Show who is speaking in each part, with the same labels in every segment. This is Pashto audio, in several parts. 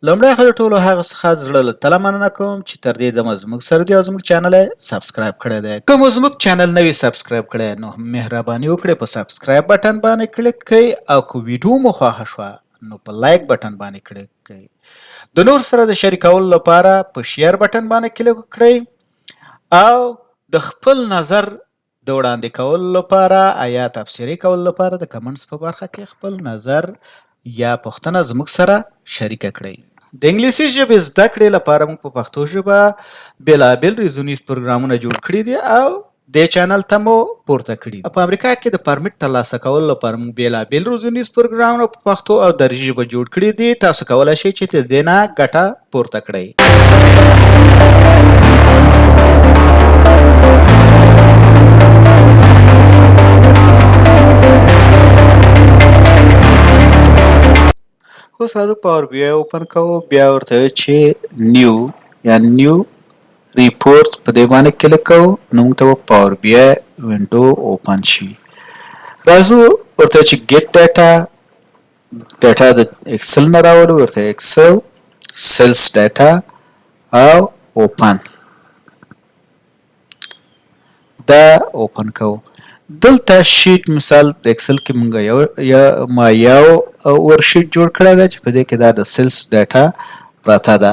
Speaker 1: لومړی خو د ټولو هغه څخه زړه له تله مننه کوم چې تر دې دمه زموږ سره دي او زموږ چینل یې سبسکرایب کړی دی. که مو زموږ چینل نه وي سبسکرایب کړی نو مهرباني وکړئ په سبسکرایب بټن باندې کلیک کړئ او که ویډیو مو خوښه شوه نو په لایک بټن باندې کلیک کړئ. د نور سره د شریکولو لپاره په شیر بټن باندې کلیک وکړئ او د خپل نظر د وړاندې کولو لپاره یا تبصرې کولو لپاره د کمنټس په برخه کې خپل نظر یا پوښتنه زموږ سره شریکه کړئ. د انګلیسي ژبې زده کړې لپاره موږ په پښتو ژبه بېلابېل روزنیز پروګرامونه جوړ کړي دي او دې چینل ته مو پورته کړي. په امریکا کې د پرمټ ترلاسه کولو لپاره موږ بېلابېل روزنیز پروګرامونه په پښتو او دري ژبه جوړ کړي دي. تاسو کولی شئ چې د دې نه ګټه پورته کړئ. اوس راځو پاور بی آی اوپن کوو، بیا ورته چې نیو یا نیو ریپورټ په دې باندې کلیک کوو نو موږ ته پاور بی آی وینډو اوپن شي. راځو ورته چې ګیټ ډاټا د اکسل نه راوړو، ورته اکسل سیلز ډاټا او اوپن دا اوپن کوو. دلته شیټ مثال د اکسل کې مونږ یو ورشیټ جوړ کړی دی چې په دې کې دا د سیلز ډاټا پراته ده.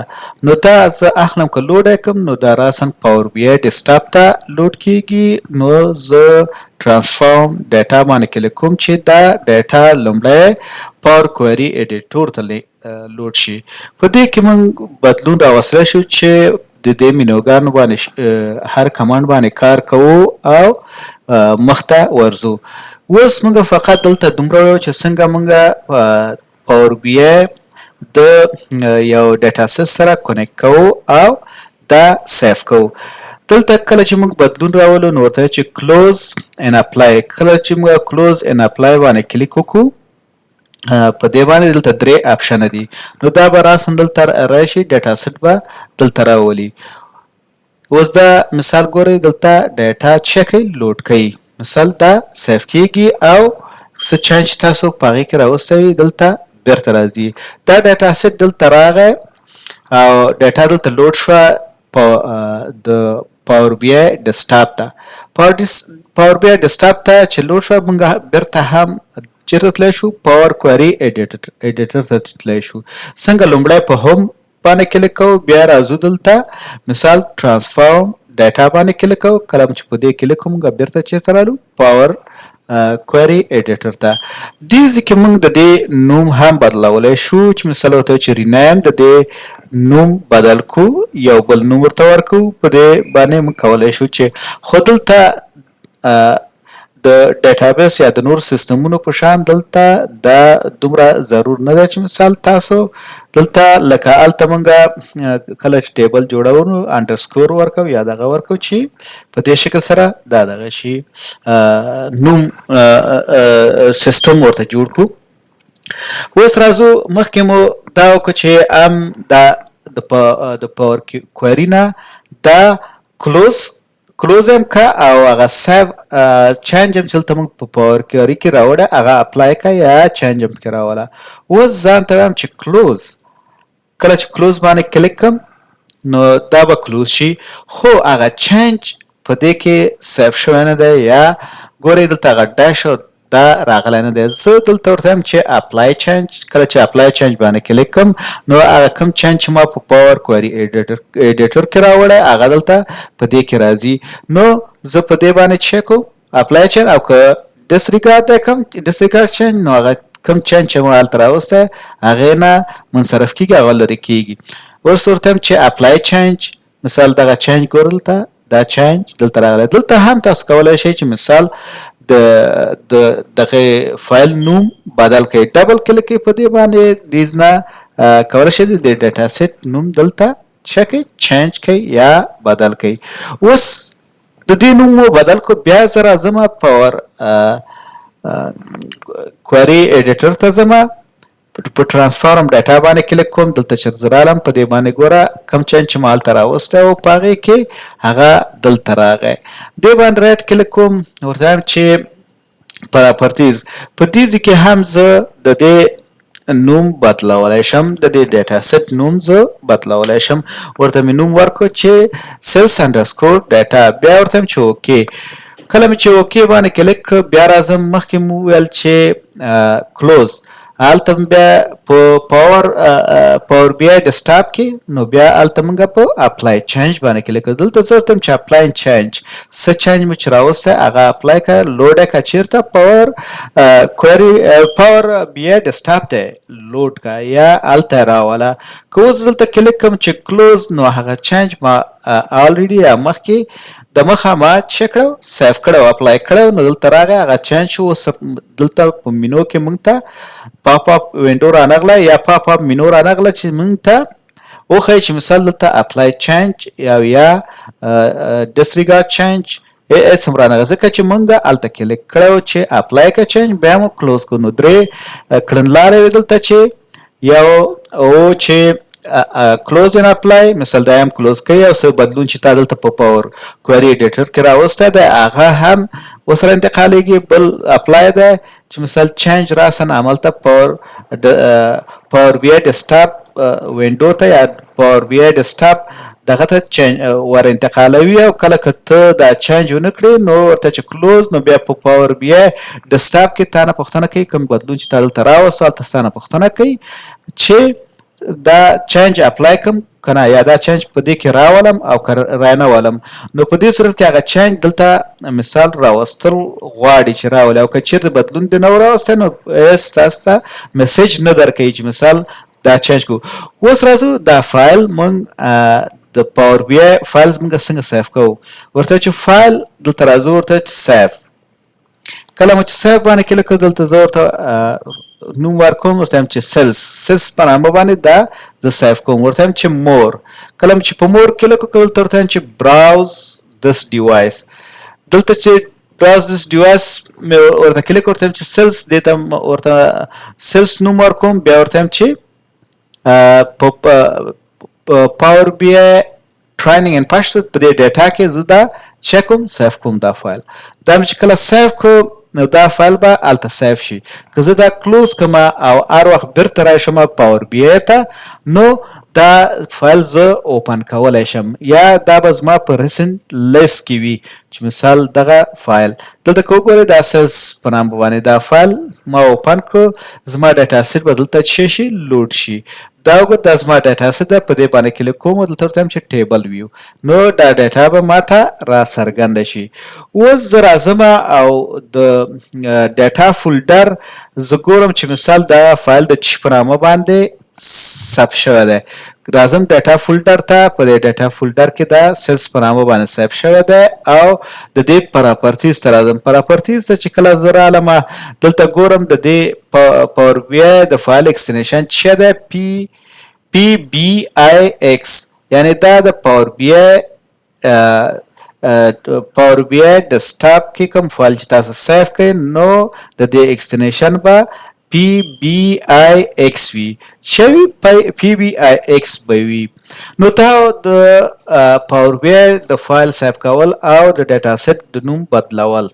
Speaker 1: نو دا زه اخلم که لوډ یې کړم نو دا راسن پاور بی آی ډیسکټاپ ته لوډ کیږي. نو زه ټرانسفارم ډاټا باندې کلیک کوم چې دا ډاټا لومړی پاور کوئري ایډیټور ته لوډ شي. په دې کې مونږ بدلون راوستلی شو چې د دې مینوګانو باندې هر کمانډ باندې کار کوو او مخته ورځو. اوس موږ فقط دلته دومره وایو چې څنګه موږ پاور بی آی د یو ډاټاسیټ سره کنیکټ کوو او دا سیف کوو. دلته کله چې موږ بدلون راولو نو ورته چې کلوز ان اپلای، کله چې موږ کلوز ان اپلای باندې کلیک وکړو په دې باندې دلته درې اپشن دي. نو دا به راسن دلته راشي ډاټاسیټ به دلته راولي. اوس دا مثال ګورئ دلته ډاټا چې کوي لوډ کوي، مثال دا سیف کیږي او څه چینج تاسو په هغې کې راوستوي دلته بیرته راځي. دا ډاټا سیټ دلته راغی او ډاټا دلته لوډ شوه د پاور بی آی ډیسکټاپ ته. پاور بی آی ډیسکټاپ ته چې لوډ شوه موږ بیرته هم چیرته تللی شو؟ پاور کوئري ایډیټر ته تللی شو. څنګه لومړی په هوم باندې کلیک کوو، بیا راځو دلته مثال ټرانسفارم ډاټا باندې کلیک کوو. کله چې په دې کلیک کوو موږ بیرته چیرته رالو؟ پاور کوئري ایډیټر ته. دې ځای کې موږ د دې نوم هم بدلولی شو چې مثال ورته چې رینیم د دې نوم بدل کړو، یو بل نوم ورته ورکړو. په دې باندې موږ کولی شو چې خو دلته د ډیټابیس یا د نور سیستمونو په شان دلته دا دومره ضرور نه ده چې مثال تاسو دلته لکه هلته موږ کله چې ټیبل جوړو نو انډرسکور ورکو یا دغه ورکو چې په دې شکل سره دا دغه شي نوم سیستم ورته جوړ کړو. اوس راځو مخکې مو دا وکړو چې دا د پاور کوئري نه دا کلوز هم که او هغه سیو چینج هم چې دلته موږ په پاور کوئري کې راوړه هغه اپلای که یا چینج هم پکې راوله. اوس ځان ته وایم چې کلوز، کله چې کلوز باندې کلیک کړم نو دا به کلوز شي، خو هغه چینج په دې کې سیف شوی نه دی یا ګورئ دلته هغه ډیش دا راغلی نه دی. زه دلته ورته وایم چې اپلای چینج. کله چې اپلای چینج باندې کلیک کړم نو هغه کوم چینج چې ما په پاور کوئري ایډیټر کې راوړی هغه دلته په دې کې راځي. نو زه په دې باندې چک کوم اپلای چینج او که ډسریګارډ دی کوم ډسریګارډ چینج نو هغه کوم چینج چې ما هلته راوستی هغې نه منصرف کېږي، هغه لرې کېږي. اوس ورته وایم چې اپلای چینج، مثال دغه چینج ګوره دلته دا چینج دلته راغلی. دلته هم تاسو کولی شئ چې مثال د دغه فایل نوم بدل کړئ، ډبل کلیک کړئ په دې باندې دیز نه کولی شئ د ډاټا سیټ نوم دلته څه کړئ چینج کړئ یا بدل کړئ. اوس د دې نوم مو بدل کړو، بیا زه راځم پاور کوئري ایډیټر ته ځم، په ټرانسفارم ډاټا باندې کلیک کوم. دلته چې زه رالم په دې باندې ګوره کوم چینج چې ما هلته راوستی و په هغې کې هغه دلته راغی. دې باندې رایټ کلیک کوم، ورته وایم چې پراپرتیز. په دې ځای کې هم زه د دې نوم بدلولای شم د دې ډیټا سیټ نوم زه بدلولای شم ورته مې نوم ورکړو چې سیلز انډرسکور ډیټا بیا ورته چې اوکې کله مې چې اوکې باندې کلیک کړ بیا راځم مخکې مو ویل چې کلوز هلته بیا په پاور بی آی ډیسکټاپ کې نو بیا هلته موږ په اپلای چینج باندې کلیک کړو دلته زه ورته چې اپلای چینج څه چینج مو چې راوستی هغه اپلای کړه لوډ یې کړه چېرته پاور بی آی ډیسکټاپ ته لوډ کړه یا هلته یې راوله که اوس دلته کلیک کړم چې کلوز نو هغه چینج ما الریډي یا مخکې د مخه ما چې کړو سیف کړو اپلای کړو نو دلته راغی هغه چینج شو اوس دلته په مینو کې موږ ته پاپ اپ وینډو رانغله یا پاپ اپ مینو رانغله چې موږ ته وښایي چې مثال دلته اپلای چینج یا ډسریګارډ چینج هېڅ هم رانغله ځکه چې موږ هلته کلیک کړی چې اپلای که چینج بیا مو کلوز کړو نو درې کړنلارې وې دلته چې یو چې کلوز ان اپلای مثال دا هم کلوز کوي او څه بدلون چې تا دلته په پاور کوئري ایډیټر کې راوستی دی هغه هم ورسره انتقالیږي بل اپلای دی چې مثال چینج راسن هملته پاور بی آی ډیسکټاپ وینډو ته یا پاور بی آی ډیسکټاپ دغه ته ور انتقالوي او کله که ته دا چینج ونه کړې نو ورته چې کلوز نو بیا په پاور بی آی ډیسکټاپ کې تا نه پوښتنه کوي کوم بدلون چې تا دلته راوستو هلته ستا نه پوښتنه کوي چې دا چینج اپلای کوم کنه یا دا چینج په دې کې راولم او که رانه ولم نو په دې صورت کې هغه چینج دلته مثال راوستل غواړي چې راولي او که چیرته بدلون دې نه راوستی نو هېڅ تاسو ته میسج نه درکوي چې مثال دا چینج کو اوس راځو دا فایل موږ د پاور بی آی فایل موږ څنګه سیف کوو ورته چې فایل دلته راځو ورته چې سیف کله مو چې سیف باندې کلیک کړو دلته زه ورته نوم ورکوم ورته وایم چې سیلز په نامه باندې دا زه سیف کوم ورته وایم چې مور کله مو چې په مور کلیک وکړو دلته ورته وایم چې براوز دس ډیوایس دلته چې براوز دس ډیوایس مې ورته کلیک ورته وایم چې سیلز دې ته ورته سیلز نوم ورکوم بیا ورته وایم چې په پاور بی آی ټریننګ ان پښتو په دې ډیټا کې زه دا چک کوم سیف کوم دا فایل دا مې چې کله سیف کوم نو دا فایل به هلته سیف شي که زه دا کلوز کړم او هر وخت بیرته راشم پاور بی آی ته نو دا فایل زه اوپن کولی شم یا دا به زما په ریسنټ لیست کې وي چې مثال دغه فایل دلته که وګورئ دا سیلز په نام باندې دا فایل ما اوپن کړو زما ډیټا سیټ به دلته څه شي لوډ شي دا وګوره دا زما ډیټا سیټ ده په دې باندې کلیک کوم دلته ورته وایم چې ټیبل ویو نو دا ډیټا به ماته را څرګنده شي اوس زه راځم او د ډیټا فولډر زه ګورم چې مثال دا فایل د چی په نامه باندې ثبت شوی دی راځم ډیټا فولډر ته په دې ډیټا فولډر کې دا سیلز په نامه باندې ثبت شوی دی او د دې پراپرټیز ته راځم پراپرټیز ته چې کله زه رالم دلته ګورم د دې پاور بی آی د فایل ایکسټنشن څه دی پی بی آی ایکس یعنی دا د پاور بی آی ډیسکټاپ کې کوم فایل چې تاسو سیف کړئ نو د دې ایکسټنشن به پی بی آی ایکس وي شوي پی بی آی ایکس به وي نو تا د پاور بی آی د فایل سیف کول او د ډیټا سیټ د نوم بدلول